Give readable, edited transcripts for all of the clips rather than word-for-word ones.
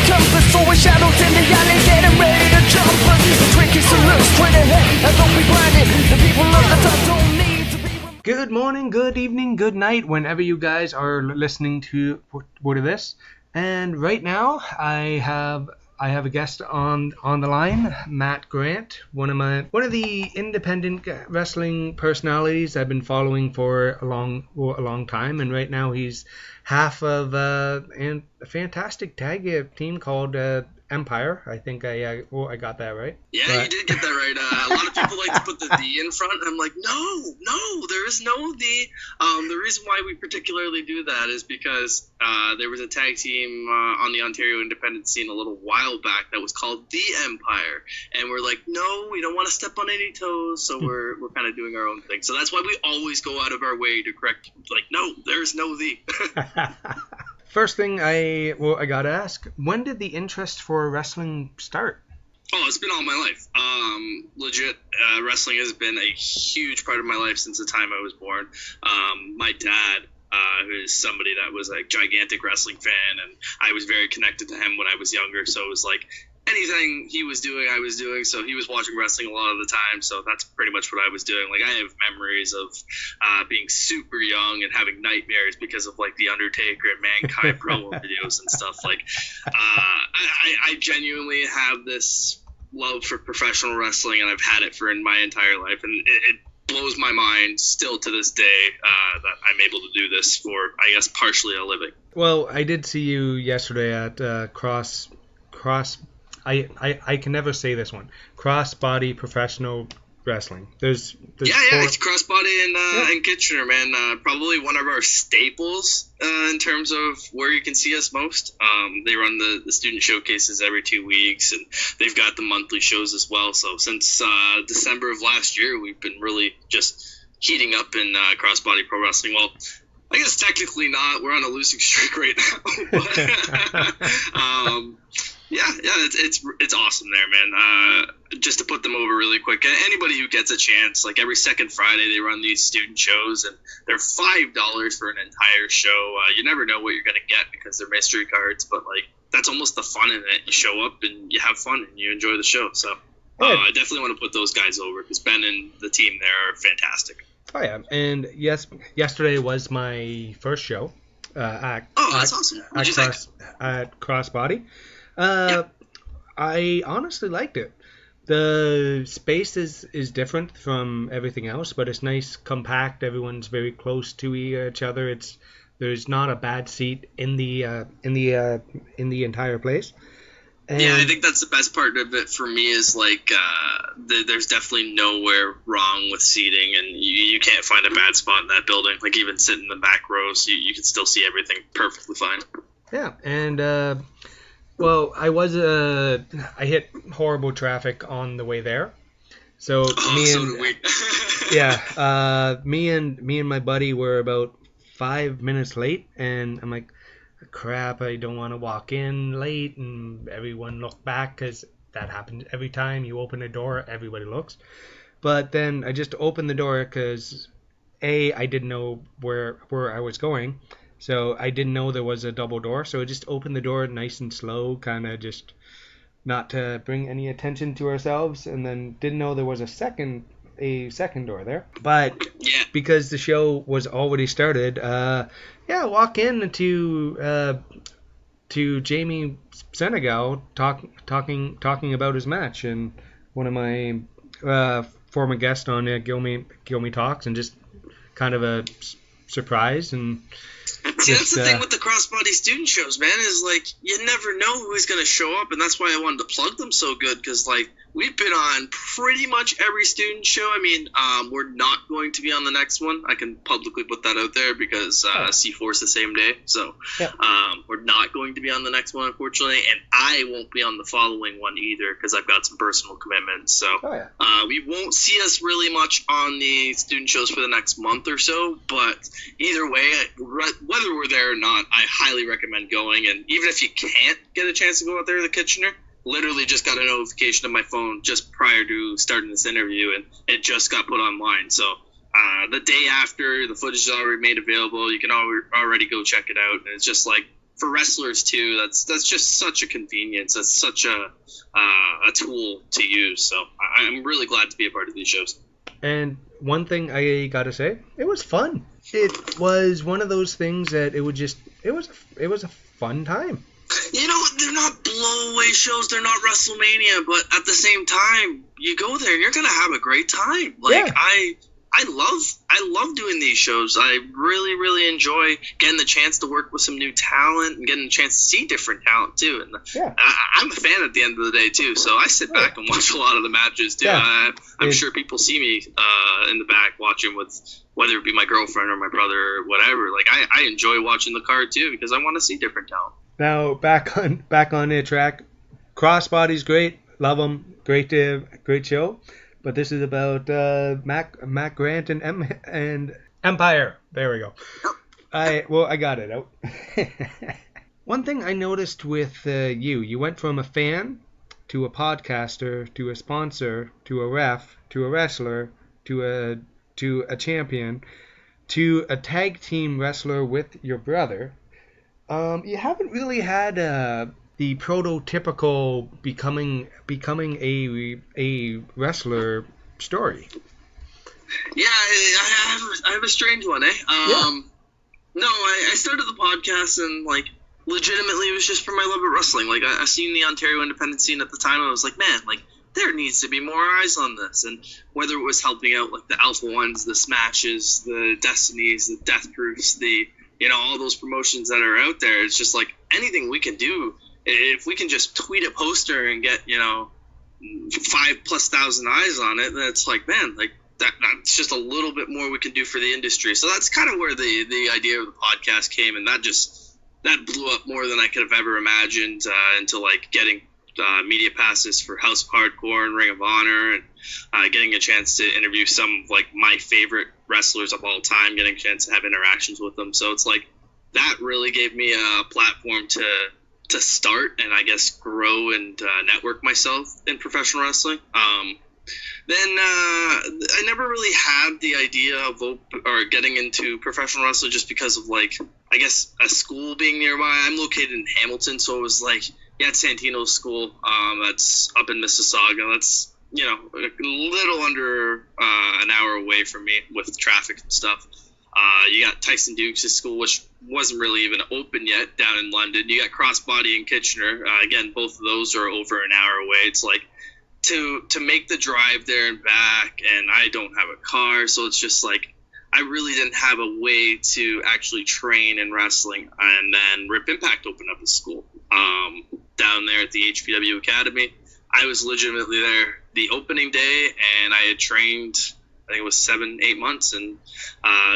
compass, always shadows in the alley, getting ready to jump. But the trick is to look straight ahead and don't be blinded. The people of the top don't need to be. Good morning, good evening, good night, whenever you guys are listening to this. And right now, I have a guest on the line, Matt Grant, one of the independent wrestling personalities I've been following for a long time, and right now he's half of a fantastic tag team called Empire. I think I got that right. Yeah, you did get that right. A lot of people like to put the "the" in front, and I'm like, no, there is no "the." The reason why we particularly do that is because there was a tag team on the Ontario independent scene a little while back that was called The Empire, and we're like, no, we don't want to step on any toes, so we're kind of doing our own thing. So that's why we always go out of our way to correct, like, no, there's no "the." First thing I gotta ask, when did the interest for wrestling start? Oh, it's been all my life. Legit, wrestling has been a huge part of my life since the time I was born. My dad, who is somebody that was a gigantic wrestling fan, and I was very connected to him when I was younger, so it was like anything he was doing, I was doing, so he was watching wrestling a lot of the time, so that's pretty much what I was doing. Like, I have memories of being super young and having nightmares because of, like, The Undertaker and Mankind promo videos and stuff. Like, I genuinely have this love for professional wrestling, and I've had it for my entire life, and it blows my mind still to this day that I'm able to do this for, I guess, partially a living. Well, I did see you yesterday at Cross. I can never say this one. Crossbody Professional Wrestling. There's it's Crossbody in Kitchener, man. Probably one of our staples in terms of where you can see us most. They run the student showcases every 2 weeks, and they've got the monthly shows as well. So since December of last year, we've been really just heating up in Crossbody Pro Wrestling. Well, I guess technically not. We're on a losing streak right now. But, yeah, it's awesome there, man. Just to put them over really quick, anybody who gets a chance, like every second Friday, they run these student shows, and they're $5 for an entire show. You never know what you're gonna get because they're mystery cards, but like that's almost the fun in it. You show up and you have fun and you enjoy the show. So I definitely want to put those guys over because Ben and the team there are fantastic. Oh yeah, and yes, yesterday was my first show. That's awesome. What'd you think? At Crossbody. I honestly liked it. The space is different from everything else, but it's nice, compact. Everyone's very close to each other. There's not a bad seat in the entire place. And yeah, I think that's the best part of it for me is like there's definitely nowhere wrong with seating, and you can't find a bad spot in that building. Like even sitting in the back rows, you can still see everything perfectly fine. Yeah, and well, I hit horrible traffic on the way there. So me and my buddy were about 5 minutes late, and I'm like, crap, I don't want to walk in late, and everyone looked back because that happens every time you open a door, everybody looks. But then I just opened the door because I didn't know where I was going. So I didn't know there was a double door, so I just opened the door nice and slow, kind of just not to bring any attention to ourselves, and then didn't know there was a second door there. But because the show was already started, walk in to Jamie Senegal talking about his match, and one of my former guests on Gilmy Talks, and just kind of a surprise. And see, that's the thing with the Crossbody student shows, man, is like you never know who's going to show up, and that's why I wanted to plug them so good, because like we've been on pretty much every student show. I mean, we're not going to be on the next one. I can publicly put that out there because C4's the same day, so we're not going to be on the next one, unfortunately, and I won't be on the following one either because I've got some personal commitments. So we won't see us really much on the student shows for the next month or so, but either way, whether we're there or not, I highly recommend going. And even if you can't get a chance to go out there to Kitchener, literally just got a notification on my phone just prior to starting this interview, and it just got put online. So the day after, the footage is already made available. You can already go check it out. And it's just like for wrestlers too, that's just such a convenience. That's such a tool to use. So I'm really glad to be a part of these shows. And one thing I gotta say, it was fun. It was one of those things that it was a fun time. You know, they're not blow-away shows. They're not WrestleMania, but at the same time, you go there and you're gonna have a great time. Like, Yeah. I love doing these shows. I really, really enjoy getting the chance to work with some new talent and getting a chance to see different talent too. And Yeah. I'm a fan at the end of the day too, so I sit back and watch a lot of the matches too. Yeah. I'm sure people see me in the back watching with, whether it be my girlfriend or my brother or whatever. Like, I enjoy watching the card too because I want to see different talent. Now back on the track. Crossbody's great, love them, great show. But this is about Mac Grant and Empire. There we go. I got it out. One thing I noticed with you went from a fan to a podcaster to a sponsor to a ref to a wrestler to a champion to a tag team wrestler with your brother. You haven't really had the prototypical becoming a wrestler story. Yeah, I have a strange one, eh? No, I started the podcast and, like, legitimately it was just for my love of wrestling. Like, I seen the Ontario independent scene at the time, and I was like, man, like, there needs to be more eyes on this. And whether it was helping out, like, the Alpha Ones, the Smashes, the Destinies, the Death Proofs, all those promotions that are out there, it's just like anything we can do. If we can just tweet a poster and get 5,000+ eyes on it, then it's like, man, like that's just a little bit more we can do for the industry. So that's kind of where the idea of the podcast came, and that blew up more than I could have ever imagined, into like getting media passes for House of Hardcore and Ring of Honor, and getting a chance to interview some of like my favorite wrestlers of all time, getting a chance to have interactions with them. So it's like that really gave me a platform to start and I guess grow and network myself in professional wrestling. Then I never really had the idea of getting into professional wrestling just because of, like, I guess a school being nearby. I'm located in Hamilton, so it was like, yeah, it's Santino's school. That's up in Mississauga. That's, a little under an hour away from me with traffic and stuff. You got Tyson Dukes' school, which wasn't really even open yet, down in London. You got Crossbody in Kitchener. Again, both of those are over an hour away. It's like to make the drive there and back, and I don't have a car, so it's just like I really didn't have a way to actually train in wrestling. And then Rip Impact opened up his school down there at the HPW Academy. I was legitimately there the opening day, and I had trained, I think it was 7-8 months, and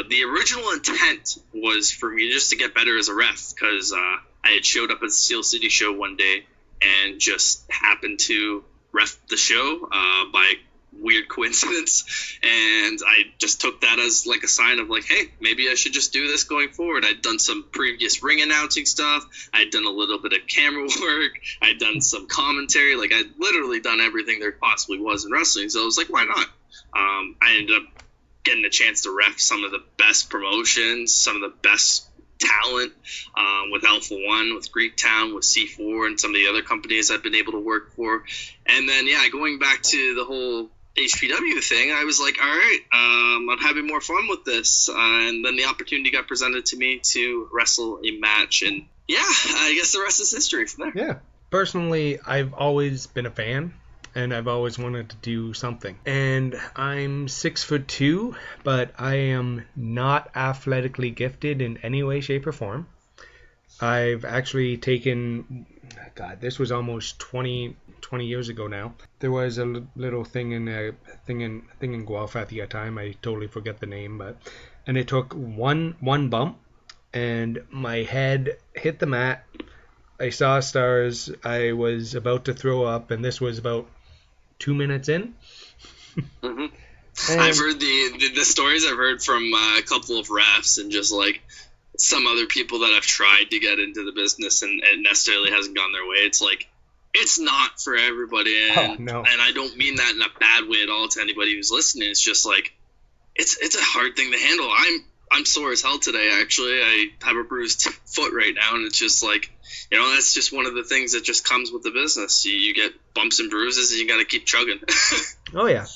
the original intent was for me just to get better as a ref, because I had showed up at the Steel City show one day and just happened to ref the show by weird coincidence, and I just took that as like a sign of like, hey, maybe I should just do this going forward. I'd done some previous ring announcing stuff, I'd done a little bit of camera work, I'd done some commentary, like I'd literally done everything there possibly was in wrestling, so I was like, why not? I ended up getting a chance to ref some of the best promotions, some of the best talent, with Alpha One, with Greektown, with C4, and some of the other companies I've been able to work for. And then, yeah, going back to the whole HPW thing, I was like, all right, I'm having more fun with this. And then the opportunity got presented to me to wrestle a match. And yeah, I guess the rest is history from there. Yeah. Personally, I've always been a fan, and I've always wanted to do something. And I'm 6'2", but I am not athletically gifted in any way, shape, or form. I've actually taken, God, this was almost 20 years ago now. There was a little thing in Guelph at the time. I totally forget the name, and it took one bump, and my head hit the mat. I saw stars. I was about to throw up, and this was about 2 minutes in. Mm-hmm. I've heard the stories I've heard from a couple of refs and just like some other people that have tried to get into the business and it necessarily hasn't gone their way. It's like, it's not for everybody. And, no. And I don't mean that in a bad way at all to anybody who's listening. It's just like, it's a hard thing to handle. I'm I'm sore as hell today. Actually, I have a bruised foot right now, and it's just like, that's just one of the things that just comes with the business. You get bumps and bruises, and you got to keep chugging. Oh yeah,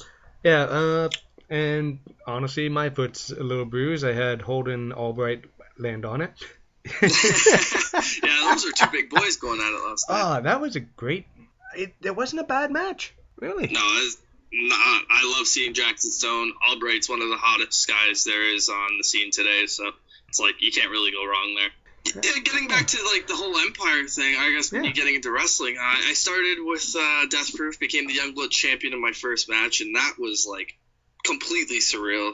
yeah. And honestly, my foot's a little bruised. I had Holden Albright land on it. Yeah, those are two big boys going at it last night. Oh, that was a great. It wasn't a bad match, really. No, I love seeing Jackson Stone. Albright's one of the hottest guys there is on the scene today, so it's like you can't really go wrong there. Yeah, getting back to like the whole Empire thing, I guess when you getting into wrestling, I started with Death Proof, became the Youngblood champion in my first match, and that was like completely surreal.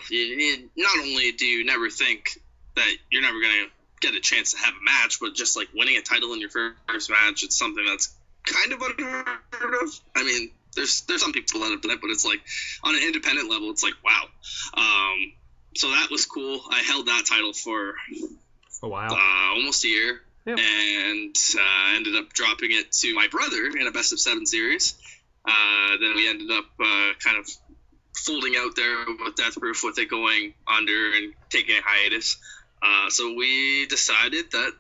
Not only do you never think that you're never gonna get a chance to have a match, but just like winning a title in your first match, it's something that's kind of unheard of. I mean, there's some people that have done it, but it's like on an independent level, it's like wow. So that was cool. I held that title for a while, almost a year, and ended up dropping it to my brother in a best of 7 series. Then we ended up kind of folding out there with Death Proof, with it going under and taking a hiatus. So we decided that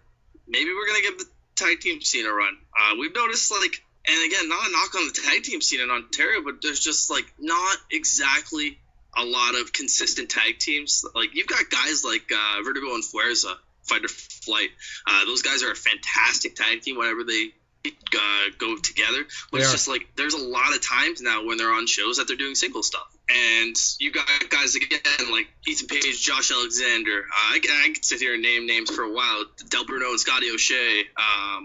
maybe we're gonna give the tag team scene a run. We've noticed, like, and again, not a knock on the tag team scene in Ontario, but there's just like not exactly a lot of consistent tag teams. Like, you've got guys like Vertigo and Fuerza, Fight or Flight. Those guys are a fantastic tag team whenever they go together. But it's just like there's a lot of times now when they're on shows that they're doing single stuff. And you got guys again like Ethan Page, Josh Alexander. I could sit here and name names for a while. Del Bruno and Scotty O'Shea.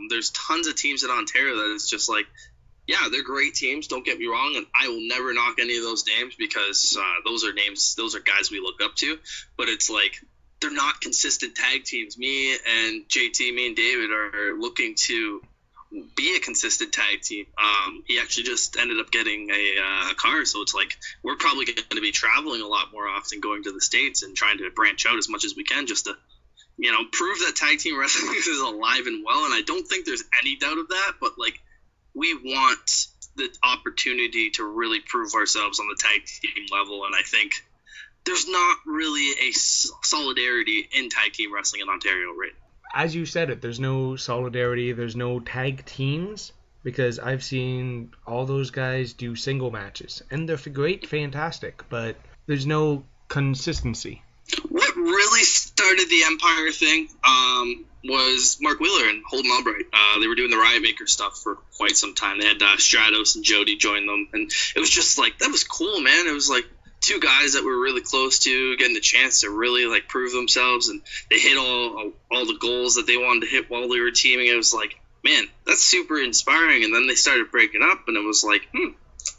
There's tons of teams in Ontario that it's just like, yeah, they're great teams. Don't get me wrong, and I will never knock any of those names because those are guys we look up to. But it's like they're not consistent tag teams. Me and JT, me and David are looking to be a consistent tag team. He actually just ended up getting a car, so it's like we're probably going to be traveling a lot more often, going to the States and trying to branch out as much as we can just to prove that tag team wrestling is alive and well. And I don't think there's any doubt of that, but like we want the opportunity to really prove ourselves on the tag team level, and I think there's not really a solidarity in tag team wrestling in Ontario right now. As you said it, there's no solidarity, there's no tag teams, because I've seen all those guys do single matches, and they're great, fantastic, but there's no consistency. What really started the Empire thing was Mark Wheeler and Holden Albright. They were doing the Riot Maker stuff for quite some time. They had Stratos and Jody join them, and it was just like, that was cool, man. It was like two guys that were really close to getting the chance to really like prove themselves, and they hit all the goals that they wanted to hit while they were teaming. It was like, man, that's super inspiring. And then they started breaking up, and it was like,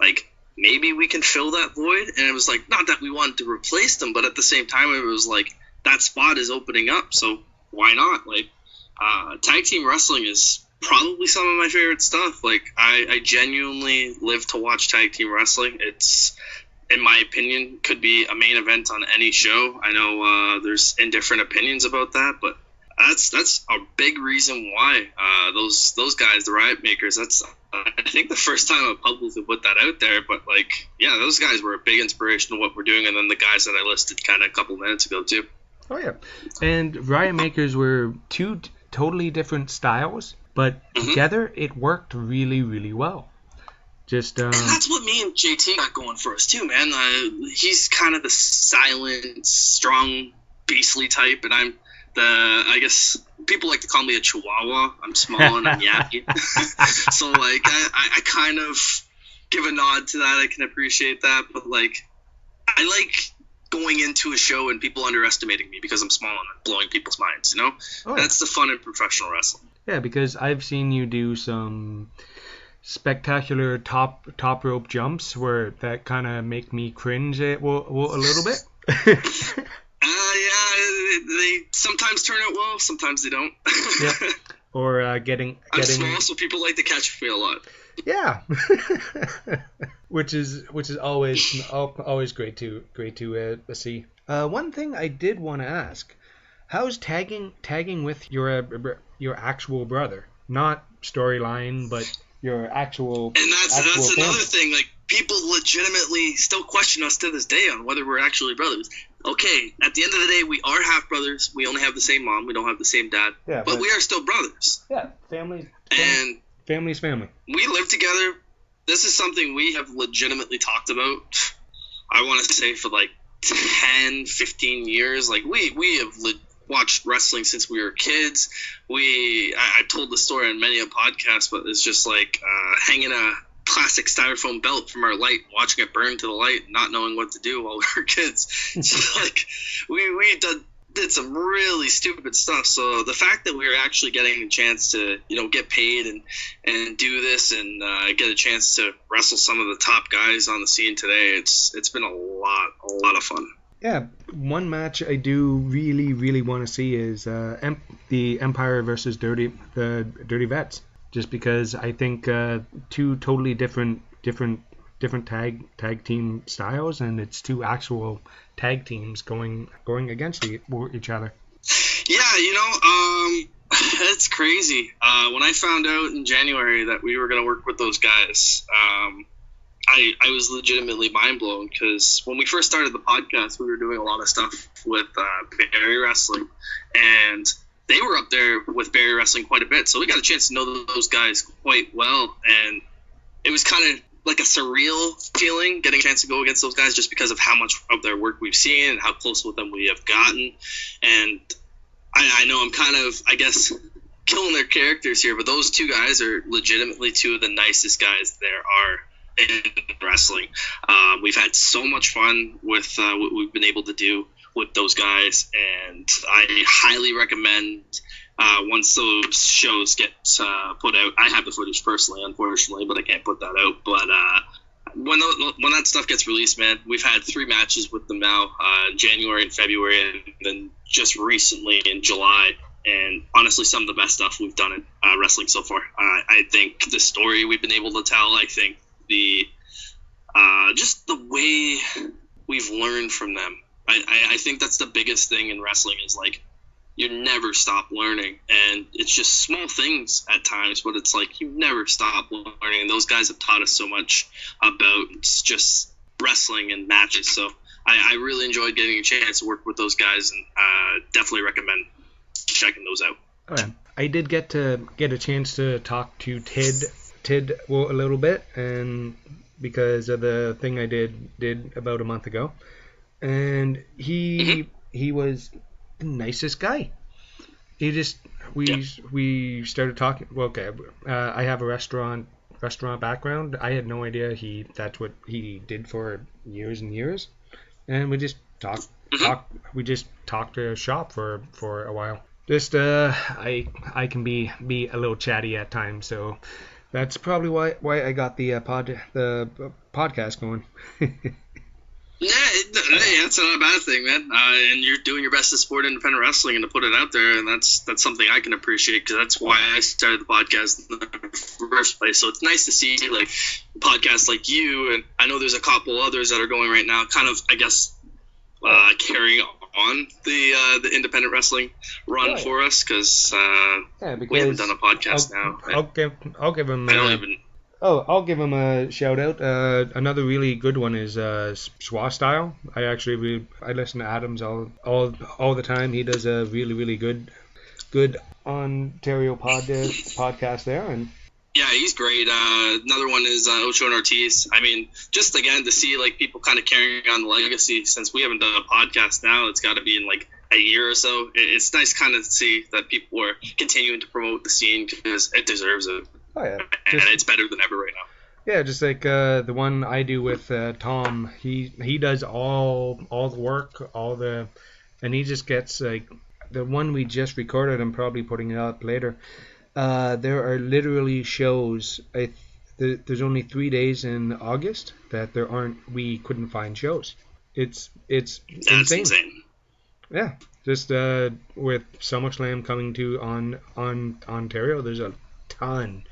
like maybe we can fill that void. And it was like, not that we wanted to replace them, but at the same time it was like that spot is opening up, so why not? Like tag team wrestling is probably some of my favorite stuff. Like I genuinely live to watch tag team wrestling. It's, in my opinion, could be a main event on any show. I know there's indifferent opinions about that, but that's a big reason why those guys, the Riot Makers, that's I think the first time I publicly put that out there, but like, yeah, those guys were a big inspiration to what we're doing, and then the guys that I listed kind of a couple minutes ago too. Oh yeah, and Riot Makers were two totally different styles, but together it worked really, really well. Just and that's what me and JT got going for us too, man. He's kind of the silent, strong, beastly type, and I'm I guess people like to call me a chihuahua. I'm small and I'm yappy. So like I kind of give a nod to that. I can appreciate that, but like I like going into a show and people underestimating me because I'm small and I'm blowing people's minds, you know? Oh, yeah. That's the fun in professional wrestling. Yeah, because I've seen you do some spectacular top rope jumps where that kind of make me cringe a little bit. Yeah, they sometimes turn out well, sometimes they don't. Yeah. Or getting I'm small, so people like to catch me a lot. Yeah. which is always great to see. One thing I did want to ask: how's tagging with your actual brother? Not storyline, but your actual. And that's family. another thing. Like, people legitimately still question us to this day on whether we're actually brothers. okay, at the end of the day, we are half brothers. We only have the same mom. We don't have the same dad. Yeah, but we are still brothers. Yeah, family's family. We live together. This is something we have legitimately talked about, I want to say, for like 10, 15 years. Like, we have watched wrestling since we were kids. I've told the story on many a podcast, but it's just like hanging a plastic styrofoam belt from our light, watching it burn to the light, not knowing what to do while we were kids. So, like, we did some really stupid stuff. So the fact that we were actually getting a chance to, get paid and do this and get a chance to wrestle some of the top guys on the scene today, it's been a lot of fun. Yeah, one match I do really, really want to see is the Empire versus the Dirty Vets, just because I think two totally different tag team styles, and it's two actual tag teams going against each other. Yeah, it's crazy. When I found out in January that we were going to work with those guys, I was legitimately mind blown, because when we first started the podcast, we were doing a lot of stuff with Barrie Wrestling, and they were up there with Barrie Wrestling quite a bit, so we got a chance to know those guys quite well, and it was kind of like a surreal feeling getting a chance to go against those guys, just because of how much of their work we've seen and how close with them we have gotten. And I know I'm kind of, I guess, killing their characters here, but those two guys are legitimately two of the nicest guys there are in wrestling. We've had so much fun with what we've been able to do with those guys, and I highly recommend once those shows get put out. I have the footage personally, unfortunately, but I can't put that out. But when that stuff gets released, man, we've had 3 matches with them now, January and February, and then just recently in July. And honestly, some of the best stuff we've done in wrestling so far. I think the story we've been able to tell, I think just the way we've learned from them. I think that's the biggest thing in wrestling, is like, you never stop learning, and it's just small things at times, but it's like you never stop learning, and those guys have taught us so much about just wrestling and matches. So I really enjoyed getting a chance to work with those guys, and definitely recommend checking those out. Okay. I did get a chance to talk to Tid a little bit, and because of the thing I did about a month ago, and he was the nicest guy. We started talking. Well, okay, I have a restaurant background. I had no idea that's what he did for years and years, and we just talked. We just talked to a shop for a while. Just I can be a little chatty at times, so that's probably why I got the podcast going. Yeah, hey, that's not a bad thing, man. And you're doing your best to support independent wrestling and to put it out there, and that's something I can appreciate, because that's why I started the podcast in the first place. So it's nice to see like podcasts like you, and I know there's a couple others that are going right now, kind of, I guess, carrying on the independent wrestling run for us, because we haven't done a podcast now. I'll give them. I'll give him a shout out. Another really good one is Schwa Style. I listen to Adams all the time. He does a really good Ontario podcast there, and yeah, he's great. Another one is Ocho and Ortiz. I mean, just again to see like people kind of carrying on the legacy, since we haven't done a podcast now. It's got to be in like a year or so. It's nice kind of to see that people are continuing to promote the scene, because it deserves it. Oh yeah, and it's better than ever right now. Yeah, just like the one I do with Tom. He does all the work, and he just gets like the one we just recorded. I'm probably putting it up later. There are literally shows. There's only 3 days in August that we couldn't find shows. That's insane. Yeah, just with SummerSlam coming to on Ontario, there's a ton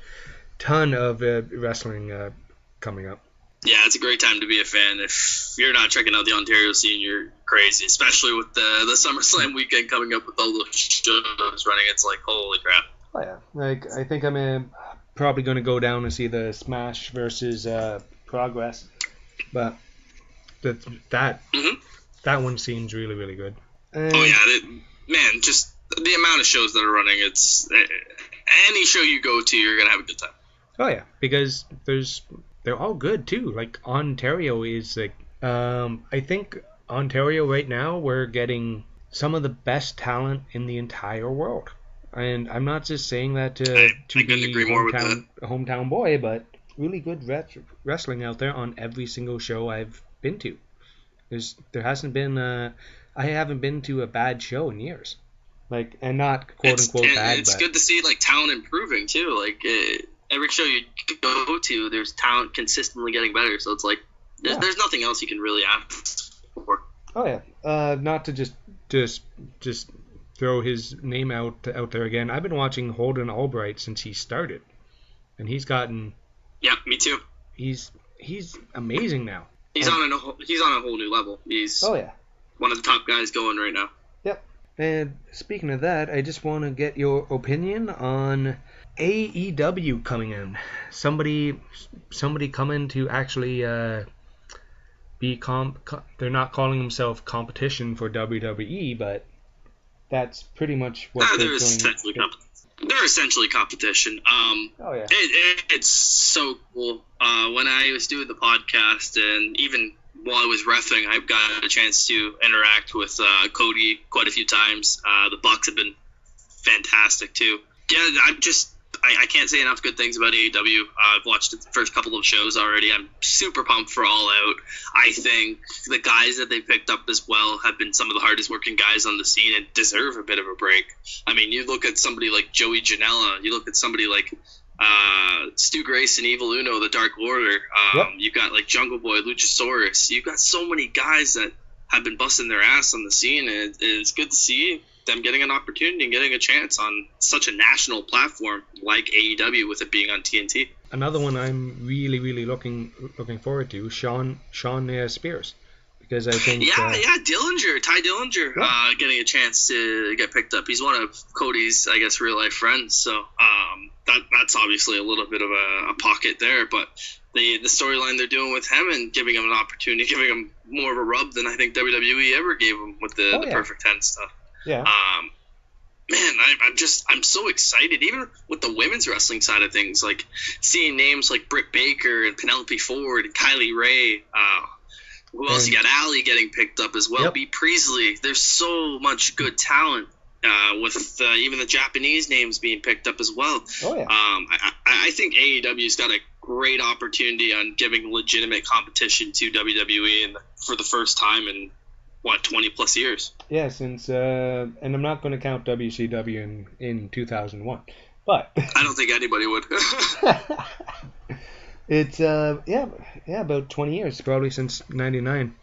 of wrestling coming up. Yeah, it's a great time to be a fan. If you're not checking out the Ontario scene, you're crazy, especially with the SummerSlam weekend coming up with all those shows running. It's like, holy crap. Oh yeah, like I think I'm probably going to go down and see the Smash versus Progress, but that that one seems really, really good. And, Oh yeah, man, just the amount of shows that are running. It's any show you go to, you're gonna have a good time. Oh yeah, because they're all good too. Like Ontario is like, I think Ontario right now we're getting some of the best talent in the entire world. And I'm not just saying that to I couldn't be agree more with that. hometown boy, but really good wrestling out there on every single show I've been to. There hasn't been I haven't been to a bad show in years. Like, and not quote unquote bad. It's but good to see like talent improving too. Like every show you go to, there's talent consistently getting better. So it's like there's nothing else you can really ask for. Oh yeah, not to just throw his name out there again. I've been watching Holden Albright since he started, and he's gotten. Yeah, me too. He's amazing now. He's on a whole new level. He's one of the top guys going right now. Yep. And speaking of that, I just want to get your opinion on AEW coming in. Somebody coming to actually be they're not calling themselves competition for WWE, but that's pretty much what they're doing. They're essentially competition. Oh yeah. It's so cool. When I was doing the podcast, and even while I was reffing, I've got a chance to interact with Cody quite a few times. The Bucks have been fantastic too. Yeah, I can't say enough good things about AEW. I've watched the first couple of shows already. I'm super pumped for All Out. I think the guys that they picked up as well have been some of the hardest working guys on the scene and deserve a bit of a break. I mean, you look at somebody like Joey Janela. You look at somebody like Stu Grayson, Evil Uno, the Dark Order. You've got like Jungle Boy, Luchasaurus. You've got so many guys that have been busting their ass on the scene, and it's good to see them getting an opportunity and getting a chance on such a national platform like AEW, with it being on TNT. Another one I'm really, really looking forward to, Sean Spears, because I think Ty Dillinger, getting a chance to get picked up. He's one of Cody's, I guess, real life friends, so that's obviously a little bit of a pocket there, but the storyline they're doing with him and giving him an opportunity, giving him more of a rub than I think WWE ever gave him with the Perfect 10 stuff. Yeah. Man, I'm so excited. Even with the women's wrestling side of things, like seeing names like Britt Baker and Penelope Ford and Kylie Ray. Who else? You got Allie getting picked up as well. Yep. B. Priestley. There's so much good talent with even the Japanese names being picked up as well. Oh yeah. I think AEW's got a great opportunity on giving legitimate competition to WWE for the first time in 20 plus years. Yeah, since and I'm not going to count WCW in 2001, but I don't think anybody would. It's about 20 years, probably since '99.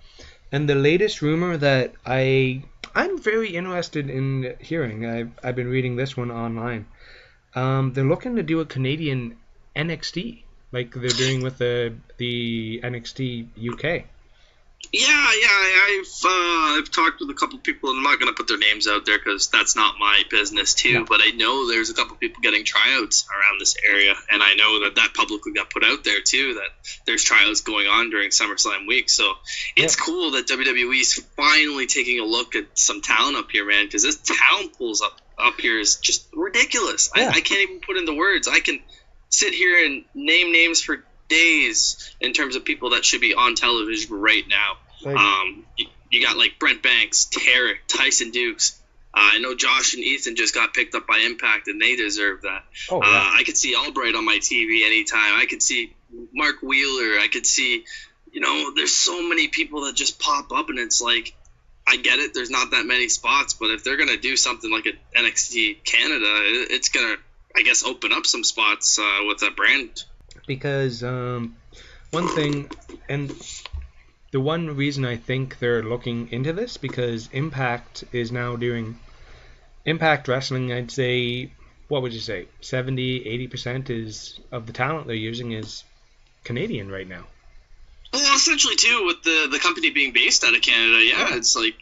And the latest rumor that I'm very interested in hearing, I've been reading this one online. They're looking to do a Canadian NXT, like they're doing with the NXT UK. Yeah, I've talked with a couple people, and I'm not going to put their names out there because that's not my business too, No. but I know there's a couple people getting tryouts around this area, and I know that publicly got put out there too, that there's tryouts going on during SummerSlam week, so it's cool that WWE's finally taking a look at some talent up here, man, because this talent pool's up here is just ridiculous. Yeah. I can't even put into words. I can sit here and name names for days in terms of people that should be on television right now. You got like Brent Banks, Tarek, Tyson Dukes. I know Josh and Ethan just got picked up by Impact, and they deserve that. Oh, yeah. I could see Albright on my TV anytime. I could see Mark Wheeler. I could see, there's so many people that just pop up, and it's like, I get it. There's not that many spots, but if they're gonna do something like an NXT Canada, it's gonna, I guess, open up some spots with that brand. Because one thing, and the one reason I think they're looking into this, because Impact is now doing Impact Wrestling, I'd say, what would you say, 70-80% is of the talent they're using is Canadian right now. Well, essentially too, with the company being based out of Canada, it's like,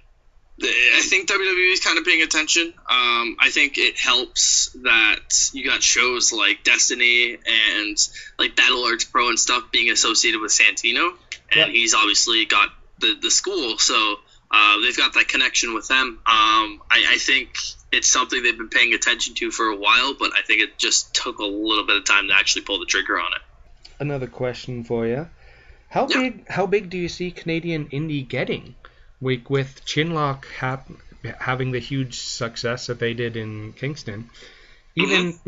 I think WWE is kind of paying attention. I think it helps that you got shows like Destiny and like Battle Arts Pro and stuff being associated with Santino, and he's obviously got the school. So they've got that connection with them. I think it's something they've been paying attention to for a while, but I think it just took a little bit of time to actually pull the trigger on it. Another question for you. How big do you see Canadian Indy getting? With Chinlock having the huge success that they did in Kingston. Even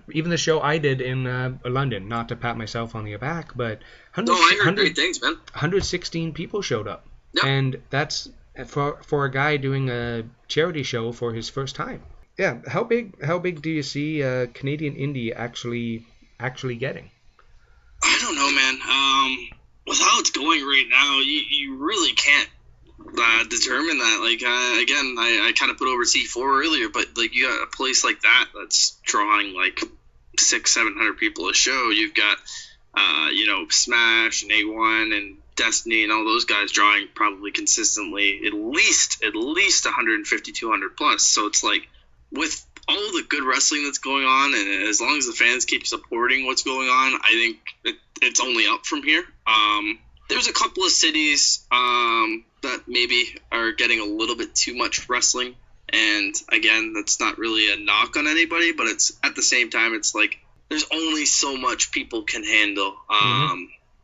the show I did in London, not to pat myself on the back, but I heard great things, man. 116 people showed up. Yep. And that's for a guy doing a charity show for his first time. Yeah, how big do you see Canadian Indy actually getting? I don't know, man. With how it's going right now, you really can't determine that. Like, again, I kind of put over C4 earlier, but like you got a place like that that's drawing like 600-700 people a show. You've got Smash and A1 and Destiny and all those guys drawing probably consistently at least 150-200 plus. So it's like, with all the good wrestling that's going on, and as long as the fans keep supporting what's going on, I think it's only up from here. There's a couple of cities that maybe are getting a little bit too much wrestling, and again, that's not really a knock on anybody, but it's at the same time, it's like there's only so much people can handle.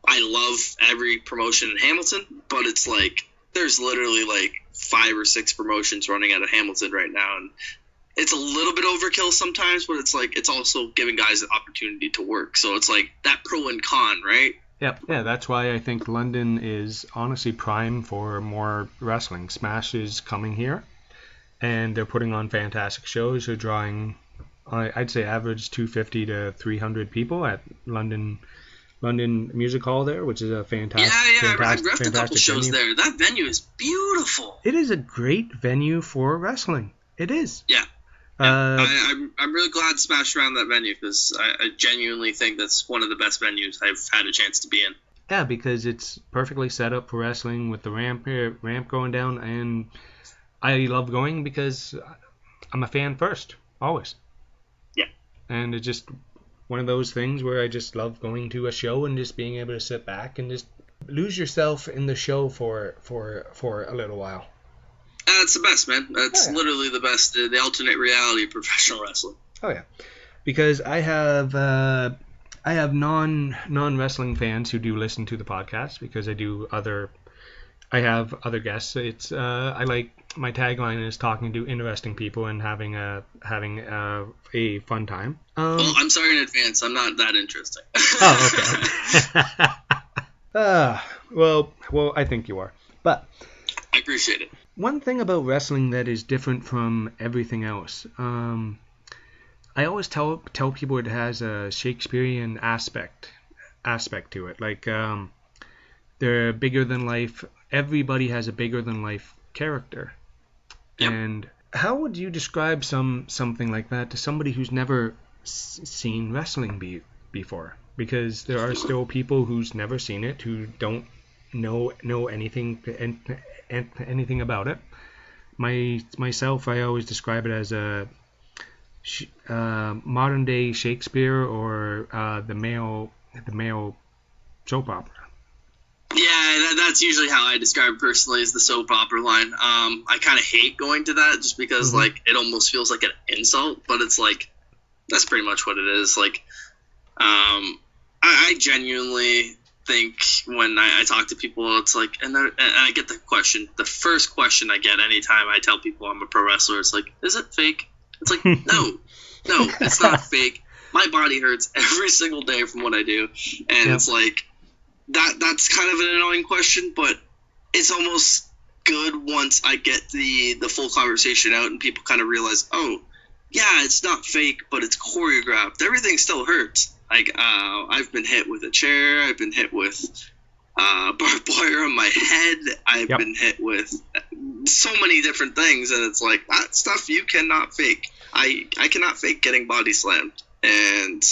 I love every promotion in Hamilton, but it's like there's literally like 5 or 6 promotions running out of Hamilton right now, and it's a little bit overkill sometimes, but it's like it's also giving guys an opportunity to work. So it's like that pro and con, right? Yep. Yeah, that's why I think London is honestly prime for more wrestling. Smash is coming here, and they're putting on fantastic shows. They're drawing, I'd say, average 250 to 300 people at London Music Hall there, which is a fantastic. Yeah. I've refed a couple shows there. That venue is beautiful. It is a great venue for wrestling. It is. Yeah. I'm really glad Smash around that venue, because I genuinely think that's one of the best venues I've had a chance to be in. Yeah, because it's perfectly set up for wrestling with the ramp going down, and I love going because I'm a fan first, always. Yeah. And it's just one of those things where I just love going to a show and just being able to sit back and just lose yourself in the show for a little while. It's the best, man. That's literally the best. The alternate reality of professional wrestling. Oh yeah, because I have non-wrestling fans who do listen to the podcast, because I have other guests. It's I like, my tagline is talking to interesting people and having a fun time. Well, I'm sorry in advance. I'm not that interesting. Oh, okay. Well, I think you are, but I appreciate it. One thing about wrestling that is different from everything else, I always tell people it has a Shakespearean aspect to it. Like, they're bigger than life. Everybody has a bigger than life character. Yep. And how would you describe something like that to somebody who's never seen wrestling before? Because there are still people who's never seen it, who don't know anything about it. Myself, I always describe it as a modern day Shakespeare, or the male soap opera. Yeah, that's usually how I describe it personally, is the soap opera line. I kind of hate going to that, just because like it almost feels like an insult, but it's like that's pretty much what it is. Like, I genuinely think when I talk to people, it's like, and I get the question. The first question I get anytime I tell people I'm a pro wrestler, it's like, is it fake? It's like, no, it's not fake. My body hurts every single day from what I do, and it's like that's kind of an annoying question, but it's almost good once I get the full conversation out and people kind of realize, oh, yeah, it's not fake, but it's choreographed. Everything still hurts. Like, I've been hit with a chair. I've been hit with barbed wire on my head. I've been hit with so many different things, and it's like, that stuff you cannot fake. I cannot fake getting body slammed, and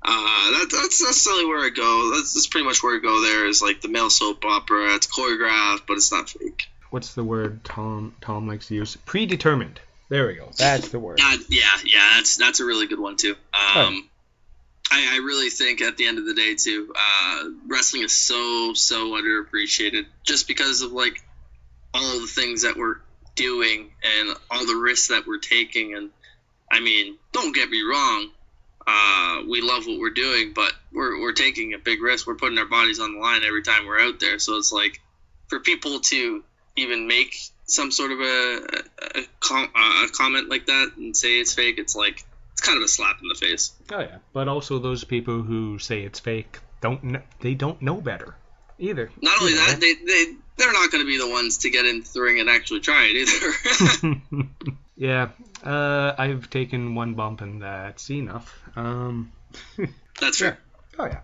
that's necessarily where I go. That's pretty much where I go. There is like the male soap opera. It's choreographed, but it's not fake. What's the word Tom likes to use? Predetermined. There we go. That's the word. Yeah. That's a really good one too. I really think at the end of the day too, wrestling is so underappreciated, just because of like all the things that we're doing and all the risks that we're taking. And I mean, don't get me wrong, we love what we're doing, but we're taking a big risk. We're putting our bodies on the line every time we're out there. So it's like, for people to even make some sort of a comment like that and say it's fake, it's like, it's kind of a slap in the face. Oh yeah, but also those people who say it's fake they don't know better either. Not only that, they're not going to be the ones to get into the ring and actually try it either. Yeah, I've taken one bump and that's enough. That's fair. Yeah. Oh yeah.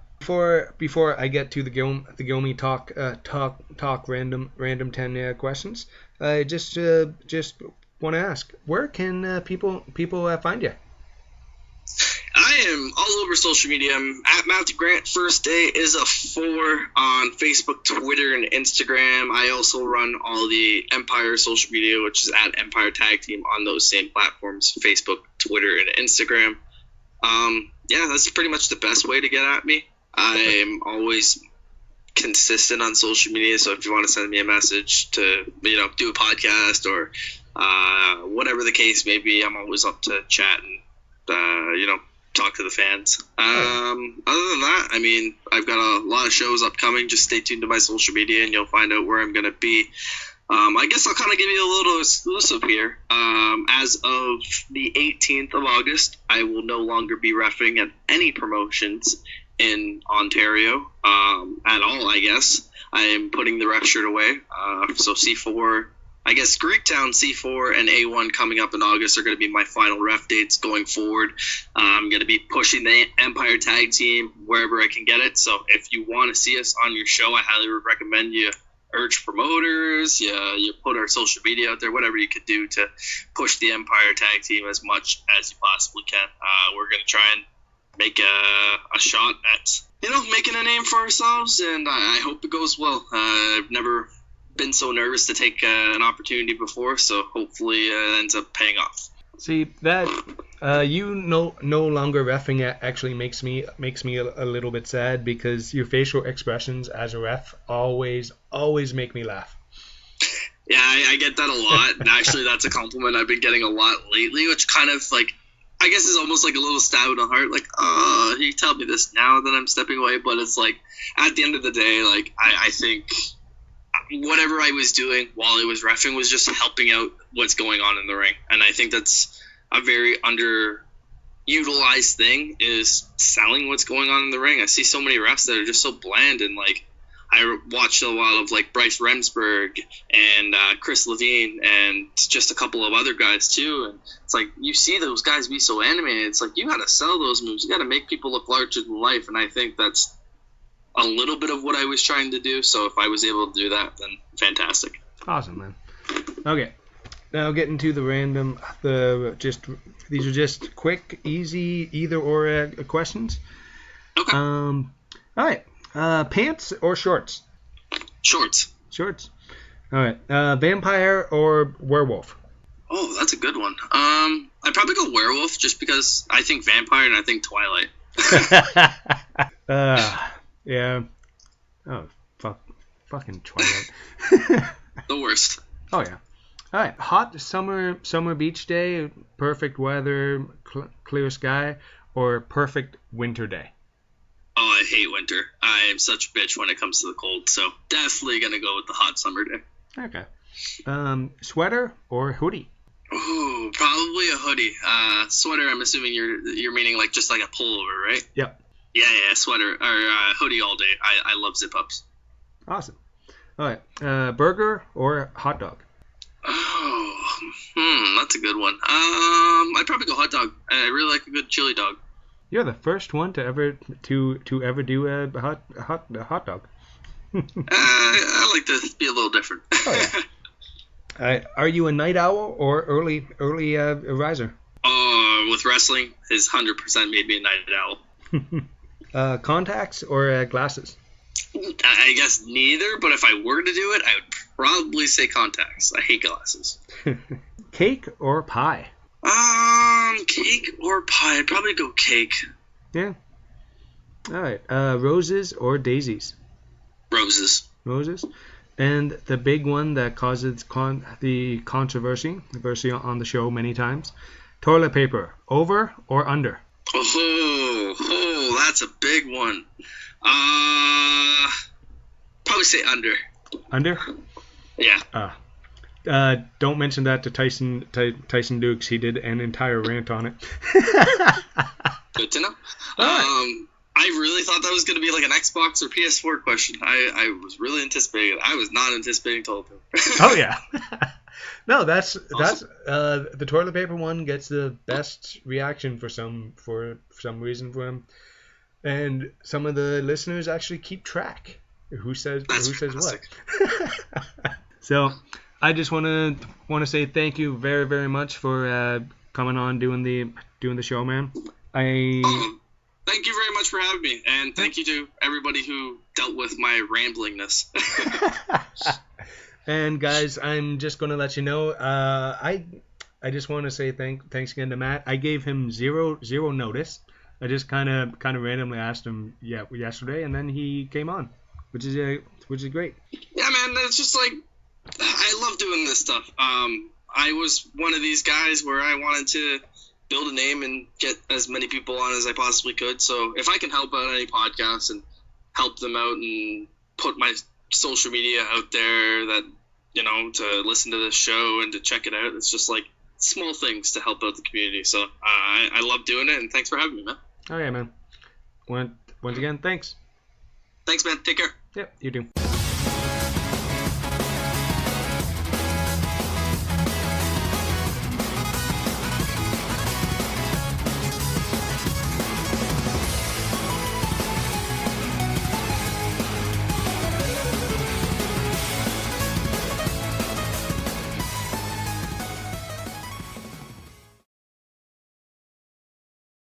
Before I get to the Gomi talk random 10 questions, I just want to ask, where can people find you? I am all over social media. I'm at Matthew Grant. First Day is a 4 on Facebook, Twitter, and Instagram. I also run all the Empire social media, which is at Empire Tag Team on those same platforms, Facebook, Twitter, and Instagram. Yeah, that's pretty much the best way to get at me. I'm always consistent on social media, so if you want to send me a message to, do a podcast or whatever the case may be, I'm always up to chat and, talk to the fans. Other than that, I mean, I've got a lot of shows upcoming. Just stay tuned to my social media and you'll find out where I'm going to be. I guess I'll kind of give you a little exclusive here. As of the 18th of August, I will no longer be reffing at any promotions in Ontario at all, I guess. I am putting the ref shirt away. So C4, I guess Greektown, C4, and A1 coming up in August are going to be my final ref dates going forward. I'm going to be pushing the Empire Tag Team wherever I can get it. So if you want to see us on your show, I highly recommend you urge promoters, you put our social media out there, whatever you could do to push the Empire Tag Team as much as you possibly can. We're going to try and make a shot at, making a name for ourselves, and I hope it goes well. I've never been so nervous to take an opportunity before, so hopefully it ends up paying off. See, that you no longer reffing actually makes me a little bit sad, because your facial expressions as a ref always make me laugh. Yeah, I get that a lot, and actually that's a compliment I've been getting a lot lately, which kind of I guess is almost like a little stab in the heart, oh, you tell me this now that I'm stepping away, but it's at the end of the day, I think whatever I was doing while I was reffing was just helping out what's going on in the ring. And I think that's a very underutilized thing, is selling what's going on in the ring. I see so many refs that are just so bland, and I watched a lot of Bryce Remsburg and Chris Levine and just a couple of other guys too. And it's you see those guys be so animated. It's you got to sell those moves. You got to make people look larger than life. And I think that's a little bit of what I was trying to do. So if I was able to do that, then fantastic. Awesome, man. Okay. Now getting to these are just quick, easy, either or questions. Okay. All right. Pants or shorts? Shorts. Shorts. All right. Vampire or werewolf? Oh, that's a good one. I'd probably go werewolf, just because I think vampire and I think Twilight. Yeah. Oh, fucking Twilight. The worst. Oh yeah. All right. Hot summer beach day, perfect weather, clear sky, or perfect winter day? Oh, I hate winter. I am such a bitch when it comes to the cold, so definitely gonna go with the hot summer day. Okay. Sweater or hoodie? Oh, probably a hoodie. Sweater, I'm assuming you're meaning just like a pullover, right? Yep. Yeah, sweater or hoodie all day. I love zip ups. Awesome. All right. Burger or hot dog? Oh, that's a good one. I'd probably go hot dog. I really like a good chili dog. You're the first one to ever do a hot dog. I like to be a little different. Oh, yeah. Are you a night owl or early riser? With wrestling, has 100% made me a night owl. Contacts or glasses? I guess neither, but if I were to do it, I would probably say contacts. I hate glasses. Cake or pie? Cake or pie? I'd probably go cake. Yeah. All right. Roses or daisies? Roses. Roses. And the big one that causes the controversy on the show many times, toilet paper, over or under? Oh, that's a big one. Probably say under. Under? Yeah. Don't mention that to Tyson Dukes. He did an entire rant on it. Good to know. All right. I really thought that was going to be like an Xbox or PS4 question. I was really anticipating it. I was not anticipating toilet paper. Oh yeah. No, that's the toilet paper one gets the best reaction for some reason for him, and some of the listeners actually keep track. Who says what? So I just want to say thank you very, very much for coming on doing the show, man. Thank you very much for having me, and thank you to everybody who dealt with my ramblingness. And guys, I'm just going to let you know, I just want to say thanks again to Matt. I gave him zero notice. I just kind of randomly asked him yesterday, and then he came on, which is great. Yeah, man, it's just like I love doing this stuff. I was one of these guys where I wanted to build a name and get as many people on as I possibly could. So if I can help out any podcasts and help them out and put my social media out there that, to listen to this show and to check it out, it's just like small things to help out the community. So I love doing it, and thanks for having me, man. Oh yeah, man. Once again, thanks. Thanks, man. Take care. Yep, you do.